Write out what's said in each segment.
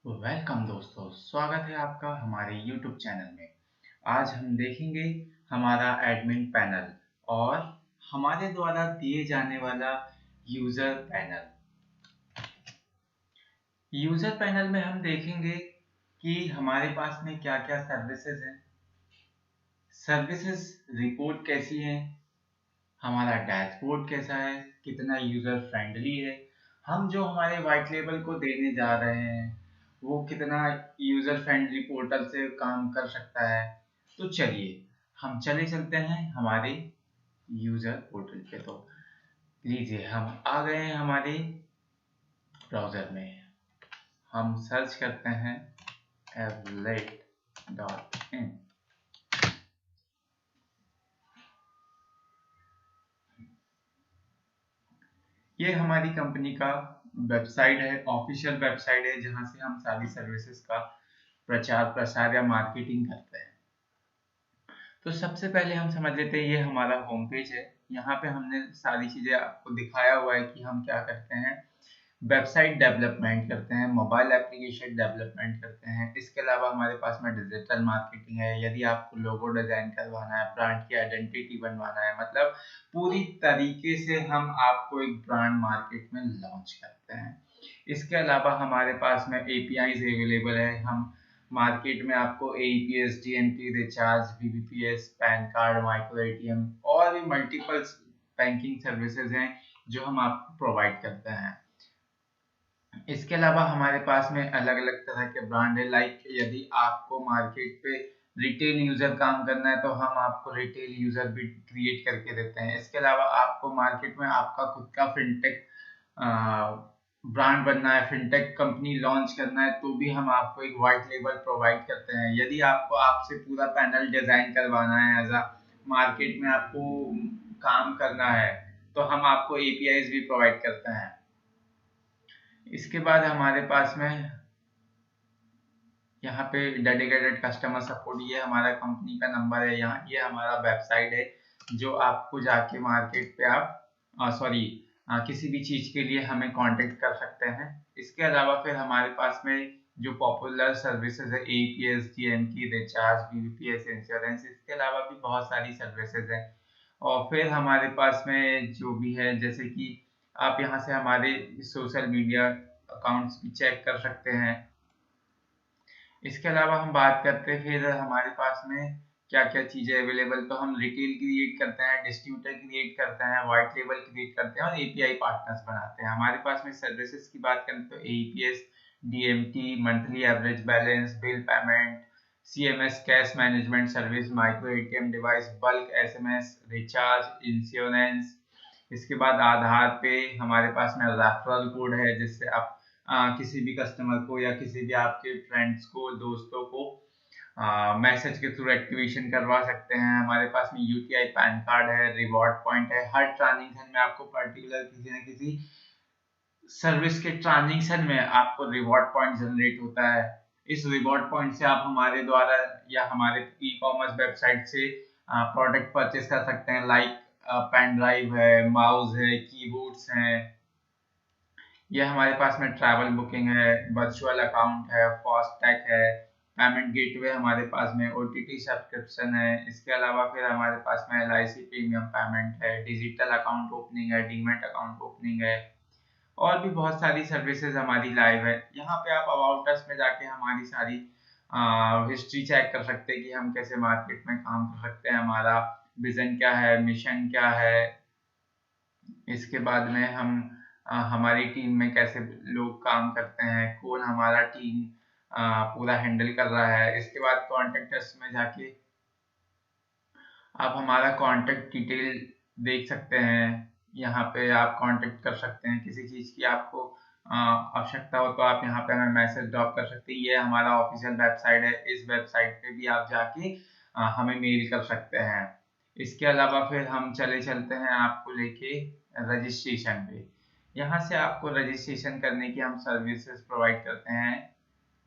Welcome दोस्तों, स्वागत है आपका हमारे YouTube चैनल में। आज हम देखेंगे हमारा एडमिन पैनल और हमारे द्वारा दिए जाने वाला यूजर पैनल। यूजर पैनल में हम देखेंगे कि हमारे पास में क्या क्या सर्विसेज हैं, सर्विसेज रिपोर्ट कैसी है, हमारा डैशबोर्ड कैसा है, कितना यूजर फ्रेंडली है, हम जो हमारे व्हाइट लेबल को देने जा रहे हैं वो कितना यूजर फ्रेंडली पोर्टल से काम कर सकता है। तो चलिए हम चलते हैं हमारे यूजर पोर्टल पे। तो लीजिए हम आ गए हैं हमारे ब्राउजर में। हम सर्च करते हैं avlet.in। ये हमारी कंपनी का वेबसाइट है, ऑफिशियल वेबसाइट है, जहां से हम सारी सर्विसेज का प्रचार प्रसार या मार्केटिंग करते हैं। तो सबसे पहले हम समझ लेते हैं, ये हमारा होम पेज है। यहाँ पे हमने सारी चीजें आपको दिखाया हुआ है कि हम क्या करते हैं। वेबसाइट डेवलपमेंट करते हैं, मोबाइल एप्लीकेशन डेवलपमेंट करते हैं। इसके अलावा हमारे पास में डिजिटल मार्केटिंग है। यदि आपको लोगो डिजाइन करवाना है, ब्रांड की आइडेंटिटी बनवाना है, मतलब पूरी तरीके से हम आपको एक ब्रांड मार्केट में लॉन्च करते हैं। इसके अलावा हमारे पास में एपीआईज अवेलेबल है। हम मार्केट में आपको AEPS, DNP, recharge, BBPS, pan card, micro ATM और भी मल्टीपल बैंकिंग सर्विसेज हैं जो हम आपको प्रोवाइड करते हैं। इसके अलावा हमारे पास में अलग अलग तरह के ब्रांड है। लाइक यदि आपको मार्केट पे रिटेल यूजर काम करना है तो हम आपको रिटेल यूजर भी क्रिएट करके देते हैं। इसके अलावा आपको मार्केट में आपका खुद का फिनटेक ब्रांड बनना है, फिनटेक कंपनी लॉन्च करना है, तो भी हम आपको एक व्हाइट लेबल प्रोवाइड करते हैं। यदि आपको आपसे पूरा पैनल डिजाइन करवाना है, एज मार्केट में आपको काम करना है, तो हम आपको एपीआईज भी प्रोवाइड करते हैं। इसके बाद हमारे पास में यहाँ पे डेडिकेटेड कस्टमर सपोर्ट, ये हमारा कंपनी का नंबर है। यहाँ ये हमारा वेबसाइट है जो आपको जाके मार्केट पे आप किसी भी चीज के लिए हमें कांटेक्ट कर सकते हैं। इसके अलावा फिर हमारे पास में जो पॉपुलर सर्विसेज है, APS, DNP, recharge, BBPS, insurance, इसके अलावा भी बहुत सारी सर्विसेज है। और फिर हमारे पास में जो भी है, जैसे कि आप यहाँ से हमारे सोशल मीडिया अकाउंट्स भी चेक कर सकते हैं। इसके अलावा हम बात करते हैं फिर हमारे पास में क्या क्या चीजें अवेलेबल। तो हम रिटेल क्रिएट करते हैं, डिस्ट्रीब्यूटर क्रिएट करते हैं, व्हाइट लेबल क्रिएट करते हैं और एपीआई पार्टनर्स बनाते हैं। हमारे पास में सर्विसेज की बात करें तो AEPS, DMT, monthly average balance, bill payment, CMS, cash management service, micro ATM device, bulk SMS, recharge, insurance. इसके बाद आधार पे हमारे पास में रेफरल कोड है, जिससे आप किसी भी कस्टमर को या किसी भी आपके फ्रेंड्स को, दोस्तों को मैसेज के थ्रू एक्टिवेशन करवा सकते हैं। हमारे पास में यूटीआई पैन कार्ड है, रिवॉर्ड पॉइंट है। हर ट्रांजेक्शन में आपको पर्टिकुलर किसी न किसी सर्विस के ट्रांजेक्शन में आपको रिवॉर्ड पॉइंट जनरेट होता है। इस रिवॉर्ड पॉइंट से आप हमारे द्वारा या हमारे ई कॉमर्स वेबसाइट से प्रोडक्ट परचेस कर सकते हैं। लाइक पेन ड्राइव है, माउस है, कीबोर्ड्स हैं। ये हमारे पास में ट्रैवल बुकिंग है, वर्चुअल अकाउंट है, फास्टैग है, पेमेंट गेटवे हमारे पास में, ओटीटी सब्सक्रिप्शन है। इसके अलावा फिर हमारे पास में एलआईसी प्रीमियम पेमेंट है, डिजिटल अकाउंट ओपनिंग है, डीमैट अकाउंट ओपनिंग है और भी बहुत सारी सर्विसेज हमारी लाइव है। यहाँ पे आप अबाउट अस में जाके हमारी सारी हिस्ट्री चेक कर सकते हैं कि हम कैसे मार्केट में काम कर सकते हैं, हमारा विजन क्या है, मिशन क्या है। इसके बाद में हम हमारी टीम में कैसे लोग काम करते हैं, कौन हमारा टीम पूरा हैंडल कर रहा है। इसके बाद कॉन्टेक्ट अस में जाके आप हमारा कॉन्टेक्ट डिटेल देख सकते हैं। यहाँ पे आप कांटेक्ट कर सकते हैं, किसी चीज़ की आपको आवश्यकता हो तो आप यहाँ पे हमें मैसेज ड्रॉप कर सकते हैं। ये हमारा ऑफिशियल वेबसाइट है, इस वेबसाइट पे भी आप जाके हमें मेल कर सकते हैं। इसके अलावा फिर हम चलते हैं आपको लेके रजिस्ट्रेशन पे। यहाँ से आपको रजिस्ट्रेशन करने की हम सर्विसेज प्रोवाइड करते हैं,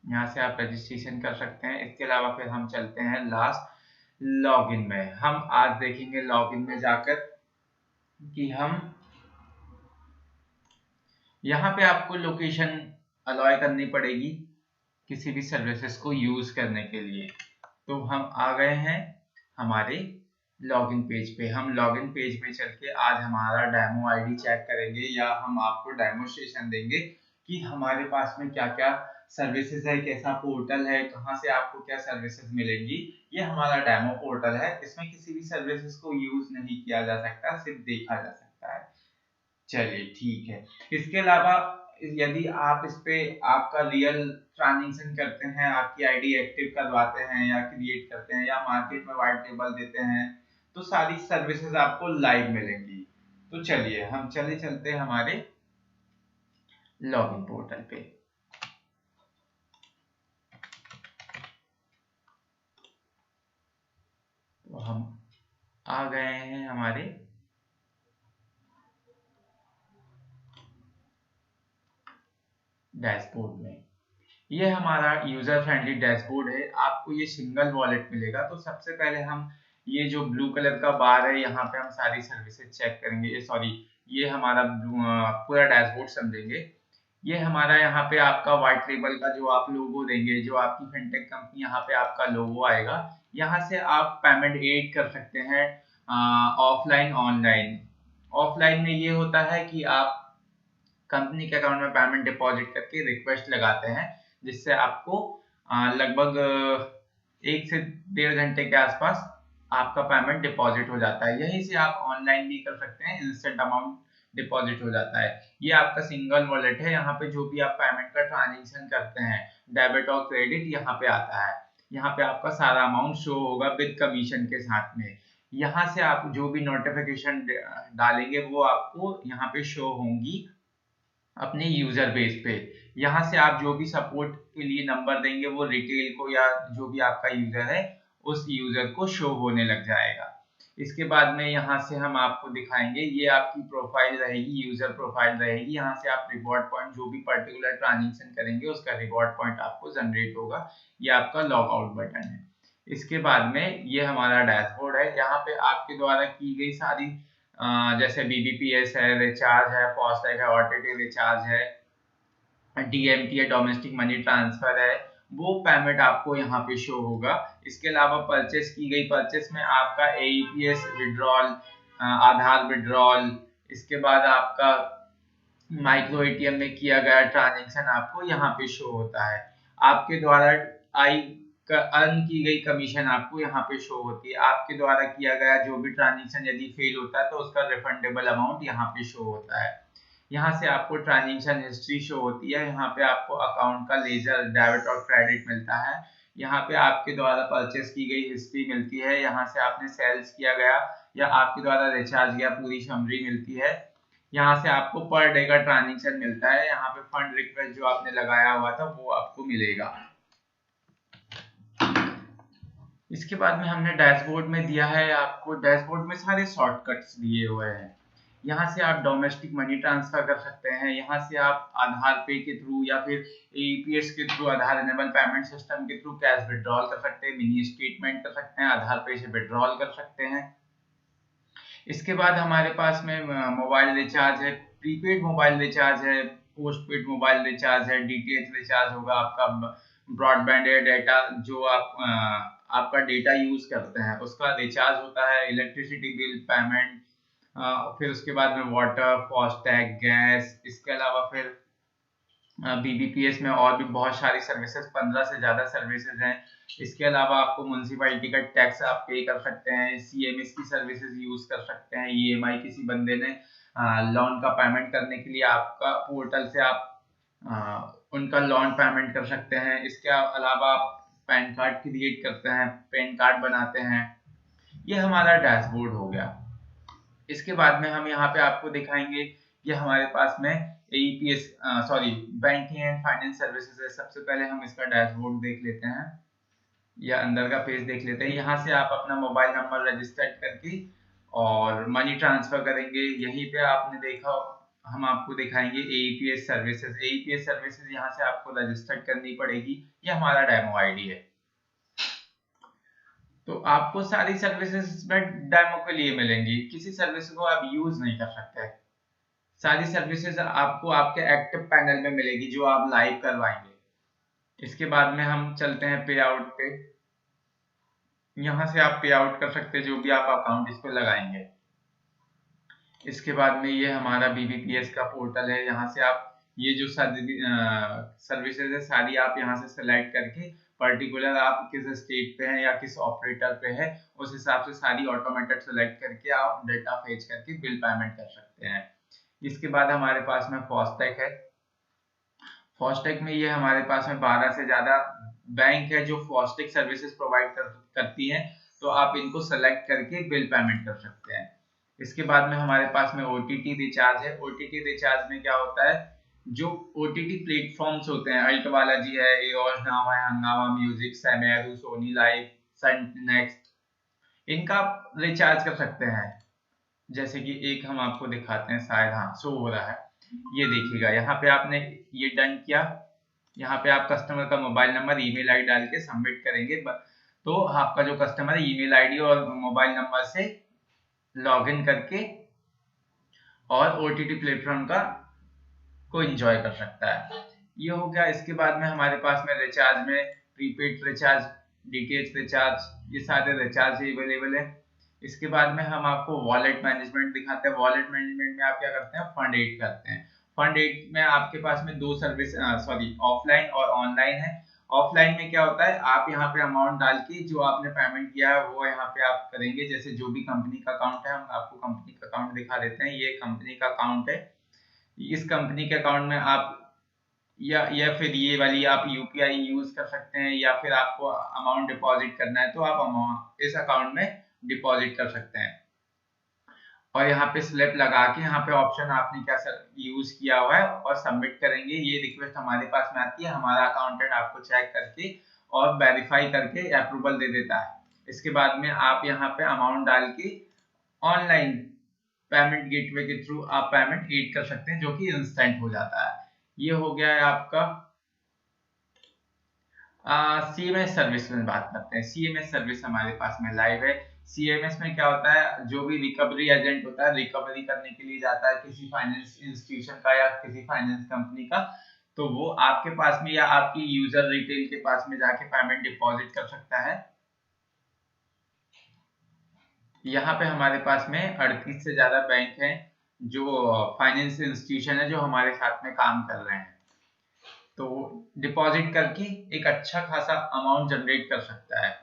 यहाँ से आप रजिस्ट्रेशन कर सकते हैं। इसके अलावा फिर हम चलते हैं लास्ट लॉगिन में। हम आज देखेंगे लॉगिन में जाकर कि हम यहाँ पे आपको लोकेशन अलाउ करनी पड़ेगी। किसी भी सर्विसेज को यूज करने के लिए। तो हम आ गए हैं हमारे लॉगिन पेज पे। हम लॉगिन पेज पे चल के आज हमारा डेमो आईडी चेक करेंगे, या हम आपको डेमोस्ट्रेशन देंगे कि हमारे पास में क्या क्या सर्विसेज है, कैसा पोर्टल है, कहाँ से आपको क्या सर्विसेज मिलेंगी। ये हमारा डेमो पोर्टल है, इसमें किसी भी सर्विसेज को यूज नहीं किया जा सकता, सिर्फ देखा जा सकता है। चलिए ठीक है। इसके अलावा यदि आप इस पे आपका रियल ट्रांजेक्शन करते हैं, आपकी आईडी एक्टिव करवाते हैं या क्रिएट करते हैं या मार्केट में वाइट टेबल देते हैं, तो सारी सर्विसेज आपको लाइव मिलेंगी। तो चलिए हम चलते हैं हमारे लॉगिन पोर्टल पे। तो हम आ गए हैं हमारे डैशबोर्ड में। ये हमारा यूजर फ्रेंडली डैशबोर्ड है। आपको ये सिंगल वॉलेट मिलेगा। तो सबसे पहले हम ये जो ब्लू कलर का बार है, यहाँ पे हम सारी सर्विसेज चेक करेंगे। ये सॉरी, ये हमारा पूरा डैशबोर्ड समझेंगे। ये हमारा यहाँ पे आपका व्हाइट लेबल का जो आप लोगो देंगे, जो आपकी फिनटेक कंपनी, यहाँ पे आपका लोगो आएगा। यहाँ से आप पेमेंट एड कर सकते हैं ऑफलाइन ऑनलाइन। ऑफलाइन में ये होता है कि आप कंपनी के अकाउंट में पेमेंट डिपॉजिट करके रिक्वेस्ट लगाते हैं, जिससे आपको लगभग 1 से 1.5 घंटे के आसपास आपका पेमेंट डिपॉजिट हो जाता है। यहीं से आप ऑनलाइन भी कर सकते हैं, इंस्टेंट अमाउंट डिपॉजिट हो जाता है। ये आपका सिंगल वॉलेट है। यहाँ पे जो भी आप पेमेंट का ट्रांजेक्शन करते हैं, डेबिट और क्रेडिट, यहाँ पे आता है। यहाँ पे आपका सारा अमाउंट शो होगा विद कमीशन के साथ में। यहाँ से आप जो भी नोटिफिकेशन डालेंगे वो आपको यहाँ पे शो होंगी अपने यूजर बेस पे। यहाँ से आप जो भी सपोर्ट के लिए नंबर देंगे वो रिटेल को या जो भी आपका यूजर है उस यूजर को शो होने लग जाएगा। इसके बाद में यहाँ से हम आपको दिखाएंगे, ये आपकी प्रोफाइल रहेगी, यूजर प्रोफाइल रहेगी। यहाँ से आप रिवॉर्ड पॉइंट, जो भी पर्टिकुलर ट्रांजेक्शन करेंगे उसका रिवॉर्ड पॉइंट आपको जनरेट होगा। ये आपका लॉग आउट बटन है। इसके बाद में ये हमारा डैशबोर्ड है। यहाँ पे आपके द्वारा की गई सारी जैसे बीबीपीएस है, रिचार्ज है, फास्टैग है, ओटीटी रिचार्ज है, डीएमटी है, डोमेस्टिक मनी ट्रांसफर है, वो पेमेंट आपको यहाँ पे शो होगा। इसके अलावा परचेस की गई, परचेस में आपका एईपीएस विड्रॉल, आधार विड्रॉल, इसके बाद आपका माइक्रो एटीएम में किया गया ट्रांजेक्शन आपको यहाँ पे शो होता है। आपके द्वारा आई अर्न की गई कमीशन आपको यहाँ पे शो होती है। आपके द्वारा किया गया जो भी ट्रांजेक्शन यदि फेल होता है तो उसका रिफंडेबल अमाउंट यहाँ पे शो होता है। यहाँ से आपको ट्रांजेक्शन हिस्ट्री शो होती है। यहाँ पे आपको अकाउंट का लेजर, डेबिट और क्रेडिट मिलता है। यहाँ पे आपके द्वारा परचेस की गई हिस्ट्री मिलती है। यहाँ से आपने सेल्स किया गया या आपके द्वारा रिचार्ज किया, पूरी समरी मिलती है। यहाँ से आपको पर डे का ट्रांजेक्शन मिलता है। यहाँ पे फंड रिक्वेस्ट जो आपने लगाया हुआ था वो आपको मिलेगा। इसके बाद में हमने डैशबोर्ड में दिया है आपको, डैशबोर्ड में सारे शॉर्टकट्स दिए हुए हैं। यहाँ से आप डोमेस्टिक मनी ट्रांसफर कर सकते हैं। यहाँ से आप आधार पे के थ्रू या फिर एईपीएस के थ्रू, आधार इनेबल पेमेंट सिस्टम के थ्रू कैश विड्रॉल कर सकते हैं, मिनी स्टेटमेंट कर सकते हैं, आधार पे से विड्रॉल कर सकते हैं। इसके बाद हमारे पास में मोबाइल रिचार्ज है, प्रीपेड मोबाइल रिचार्ज है, पोस्टपेड मोबाइल रिचार्ज है, डीटीएच रिचार्ज होगा आपका, ब्रॉडबैंड या डेटा जो आपका डेटा यूज करते हैं उसका रिचार्ज होता है, इलेक्ट्रिसिटी बिल पेमेंट, फिर उसके बाद में वाटर, फास्टैग, गैस। इसके अलावा फिर बीबीपीएस में और भी बहुत सारी सर्विसेज, 15 से ज्यादा सर्विसेज हैं। इसके अलावा आपको म्युनिसिपैलिटी का टैक्स आप पे कर सकते हैं, सीएमएस की सर्विसेज यूज कर सकते हैं, ईएमआई किसी बंदे ने लोन का पेमेंट करने के लिए आपका पोर्टल से आप उनका लोन पेमेंट कर सकते हैं। इसके अलावा आप पैन कार्ड क्रिएट करते हैं, पैन कार्ड बनाते हैं। ये हमारा डैशबोर्ड हो गया। इसके बाद में हम यहाँ पे आपको दिखाएंगे, ये हमारे पास में AEPS sorry banking and finance services है। सबसे पहले हम इसका डैशबोर्ड देख लेते हैं या अंदर का पेज देख लेते हैं। यहाँ से आप अपना मोबाइल नंबर रजिस्टर्ड करके और मनी ट्रांसफर करेंगे। यहीं पे आपने देखा, हम आपको दिखाएंगे एईपीएस सर्विसेज। एईपीएस सर्विसेज यहाँ से आपको रजिस्टर्ड करनी पड़ेगी। ये हमारा डेमो आईडी है। तो आपको सारी सर्विसेज में डेमो के लिए मिलेंगी, किसी सर्विस को आप यूज नहीं कर सकते। सारी सर्विसेज आपको आपके एक्टिव पैनल में मिलेगी जो आप लाइव करवाएंगे। इसके बाद में हम चलते हैं पे आउट पे। यहाँ से आप पे आउट कर सकते हैं जो भी आप अकाउंट इस पे लगाएंगे। इसके बाद में ये हमारा BBPS का पोर्टल है। यहाँ से आप ये जो सर्विसेज है सारी आप यहाँ से सेलेक्ट करके पर्टिकुलर आप किस स्टेट पे हैं या किस ऑपरेटर पे है उस हिसाब से सारी ऑटोमेटेड सेलेक्ट करके आप डेटा फेच करके बिल पेमेंट कर सकते हैं। इसके बाद हमारे पास में फास्टैग है। फास्टैग में ये हमारे पास में 12 से ज्यादा बैंक है जो फास्टैग सर्विसेज प्रोवाइड करती हैं, तो आप इनको सेलेक्ट करके बिल पेमेंट कर सकते हैं। इसके बाद में हमारे पास में OTT रिचार्ज है। OTT रिचार्ज में क्या होता है, जो OTT प्लेटफॉर्म्स होते हैं, अल्ट बालाजी है, एओस नाउ है, हंगामा म्यूजिक, सेमेरू, सोनी लाइव, सन नेक्स्ट, इनका आप रिचार्ज कर सकते हैं। जैसे कि एक हम आपको दिखाते हैं, शायद हाँ शो हो रहा है, ये देखिएगा। यहाँ पे आपने ये डन किया, यहाँ पे आप कस्टमर का मोबाइल नंबर, ईमेल आईडी डाल के सबमिट करेंगे, तो आपका जो कस्टमर है ईमेल आईडी और मोबाइल नंबर से लॉगिन करके और OTT प्लेटफॉर्म का को एंजॉय कर सकता है। ये हो गया। इसके बाद में हमारे पास में रिचार्ज में प्रीपेड रिचार्ज, डीटीएच रिचार्ज, ये सारे रिचार्ज अवेलेबल है। इसके बाद में हम आपको वॉलेट मैनेजमेंट दिखाते हैं। वॉलेट मैनेजमेंट में आप क्या करते हैं, फंड एड करते हैं। फंड एड में आपके पास में दो सर्विस ऑफलाइन और ऑनलाइन है। ऑफलाइन में क्या होता है, आप यहाँ पे अमाउंट डाल के जो आपने पेमेंट किया है वो यहाँ पे आप करेंगे। जैसे जो भी कंपनी का अकाउंट है, हम आपको कंपनी का अकाउंट दिखा देते हैं। ये कंपनी का अकाउंट है। इस कंपनी के अकाउंट में आप या फिर ये वाली आप यूपीआई यूज कर सकते हैं, या फिर आपको अमाउंट डिपॉजिट करना है तो आप अमाउंट इस अकाउंट में डिपॉजिट कर सकते हैं। और यहाँ पे स्लिप लगा के यहाँ पे ऑप्शन आपने क्या यूज किया हुआ है और सबमिट करेंगे। ये रिक्वेस्ट हमारे पास में आती है, हमारा अकाउंटेंट आपको चेक करके और वेरीफाई करके अप्रूवल दे देता है। इसके बाद में आप यहाँ पे अमाउंट डाल के ऑनलाइन पेमेंट गेटवे के थ्रू आप पेमेंट एड कर सकते हैं, जो कि इंस्टेंट हो जाता है। ये हो गया है आपका। CMS सर्विस में बात करते हैं। CMS सर्विस हमारे पास में लाइव है। CMS में क्या होता है, जो भी रिकवरी एजेंट होता है, रिकवरी करने के लिए जाता है किसी फाइनेंस इंस्टीट्यूशन का या किसी फाइनेंस कंपनी का, तो वो आपके पास में या आपकी यूजर रिटेल के पास में जाके पेमेंट डिपॉजिट कर सकता है। यहाँ पे हमारे पास में 38 से ज्यादा बैंक हैं जो फाइनेंस इंस्टीट्यूशन है जो हमारे साथ में काम कर रहे हैं, तो डिपॉजिट करके एक अच्छा खासा अमाउंट जनरेट कर सकता है।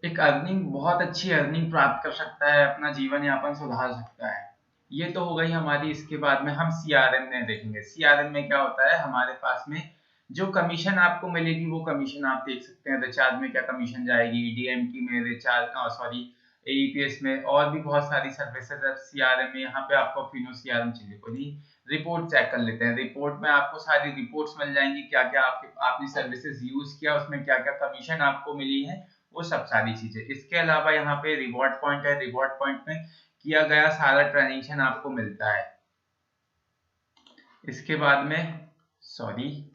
एक अर्निंग, बहुत अच्छी अर्निंग प्राप्त कर सकता है, अपना जीवन यापन सुधार सकता है। ये तो हो गई हमारी। इसके बाद में हम CRM में देखेंगे। CRM में क्या होता है, हमारे पास में जो कमीशन आपको मिलेगी वो कमीशन आप देख सकते हैं। रिचार्ज में क्या कमीशन जाएगी, DMT में, रिचार्ज AEPS में, और भी बहुत सारी सर्विसेज है CRM में। यहाँ पे आपको फिनो CRM चाहिए कोई नहीं, रिपोर्ट चेक कर लेते हैं। रिपोर्ट में आपको सारी रिपोर्ट्स मिल जाएंगी, क्या क्या आपने सर्विसेज यूज किया, उसमें क्या क्या कमीशन आपको मिली है, वो सब सारी चीजें। इसके अलावा यहाँ पे रिवॉर्ड पॉइंट है। रिवॉर्ड पॉइंट में किया गया सारा ट्रांजेक्शन आपको मिलता है। इसके बाद में सॉरी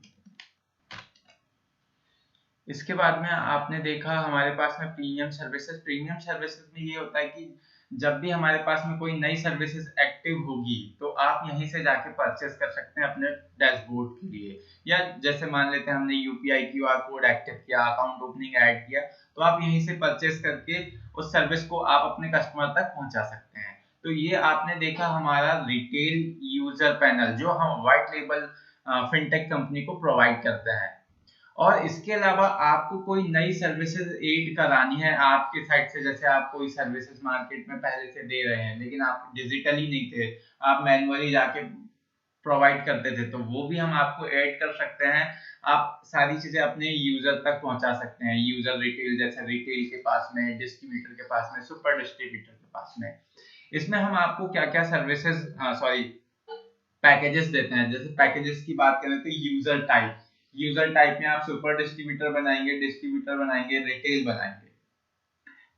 इसके बाद में आपने देखा हमारे पास में प्रीमियम सर्विसेज। प्रीमियम सर्विसेज में ये होता है कि जब भी हमारे पास में कोई नई सर्विसेज एक्टिव होगी तो आप यहीं से जाके परचेस कर सकते हैं अपने डैशबोर्ड के लिए। या जैसे मान लेते हैं हमने UPI QR कोड एक्टिव किया, अकाउंट ओपनिंग ऐड किया, तो आप यहीं से परचेस करके उस सर्विस को आप अपने कस्टमर तक पहुंचा सकते हैं। तो ये आपने देखा हमारा रिटेल यूजर पैनल जो हम व्हाइट लेबल फिनटेक कंपनी को प्रोवाइड करते हैं। और इसके अलावा आपको कोई नई सर्विसेज ऐड करानी है आपके साइड से, जैसे आप कोई सर्विसेज मार्केट में पहले से दे रहे हैं लेकिन आप डिजिटली नहीं थे, आप मैन्युअली जाके प्रोवाइड करते थे, तो वो भी हम आपको ऐड कर सकते हैं। आप सारी चीजें अपने यूजर तक पहुंचा सकते हैं। यूजर रिटेल, जैसे रिटेल के पास में, डिस्ट्रीब्यूटर के पास में, सुपर डिस्ट्रीब्यूटर के पास में। इसमें हम आपको क्या क्या सर्विसेज पैकेजेस देते हैं। जैसे पैकेजेस की बात करें तो यूजर टाइप में आप सुपर डिस्ट्रीब्यूटर बनाएंगे, डिस्ट्रीब्यूटर बनाएंगे, रिटेल बनाएंगे,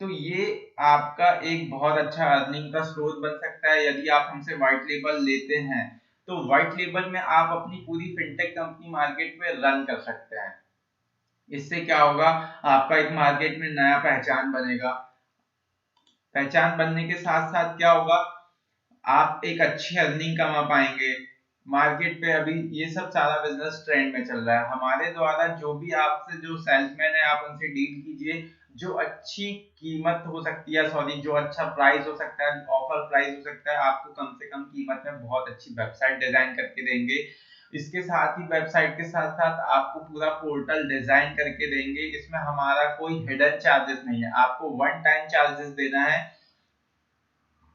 तो ये आपका एक बहुत अच्छा अर्निंग का स्रोत बन सकता है। यदि आप हमसे व्हाइट लेबल लेते हैं तो व्हाइट लेबल में आप अपनी पूरी फिनटेक कंपनी मार्केट में रन कर सकते हैं। इससे क्या होगा, आपका एक मार्केट में नया पहचान बनेगा। पहचान बनने के साथ साथ क्या होगा, आप एक अच्छी अर्निंग कमा पाएंगे। मार्केट पे अभी ये सब सारा बिजनेस ट्रेंड में चल रहा है। हमारे द्वारा जो भी आपसे जो सेल्समैन है आप उनसे डील कीजिए, जो अच्छी कीमत हो सकती है, सॉरी जो अच्छा प्राइस हो सकता है, ऑफर प्राइस हो सकता है, आपको कम से कम कीमत में बहुत अच्छी वेबसाइट डिजाइन करके देंगे। इसके साथ ही वेबसाइट के साथ साथ आपको पूरा पोर्टल डिजाइन करके देंगे। इसमें हमारा कोई हिडन चार्जेस नहीं है, आपको वन टाइम चार्जेस देना है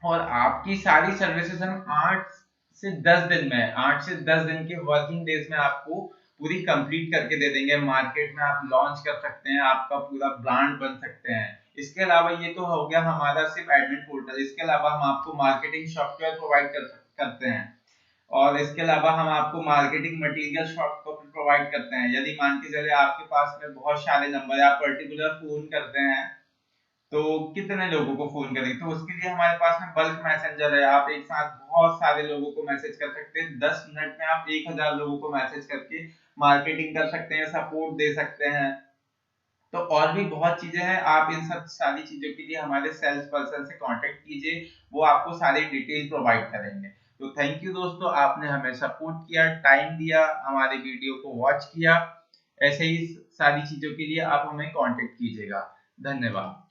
और आपकी सारी सर्विसेज हम 8 से 10 दिन के वर्किंग डेज में आपको पूरी कंप्लीट करके दे देंगे। मार्केट में आप लॉन्च कर सकते हैं, आपका पूरा ब्रांड बन सकते हैं। इसके अलावा ये तो हो गया हमारा सिर्फ एडमिन पोर्टल, इसके अलावा हम आपको मार्केटिंग सॉफ्टवेयर प्रोवाइड करते हैं और इसके अलावा हम आपको मार्केटिंग मटेरियल सॉफ्टवेयर प्रोवाइड करते हैं। यदि मान के चले आपके पास में बहुत सारे नंबर है, आप पर्टिकुलर फोन करते हैं तो कितने लोगों को फोन करेंगे, तो उसके लिए हमारे पास में बल्क मैसेंजर है। आप एक साथ बहुत सारे लोगों को मैसेज कर सकते हैं, 10 मिनट में आप 1000 लोगों को मैसेज करके मार्केटिंग कर सकते हैं, सपोर्ट दे सकते हैं। तो और भी बहुत चीजें हैं, आप इन सब सारी चीजों के लिए हमारे सेल्स पर्सन से कांटेक्ट कीजिए, वो आपको सारी डिटेल प्रोवाइड करेंगे। तो थैंक यू दोस्तों, आपने हमें सपोर्ट किया, टाइम दिया, हमारे वीडियो को वॉच किया। ऐसे ही सारी चीजों के लिए आप हमें कांटेक्ट कीजिएगा। धन्यवाद।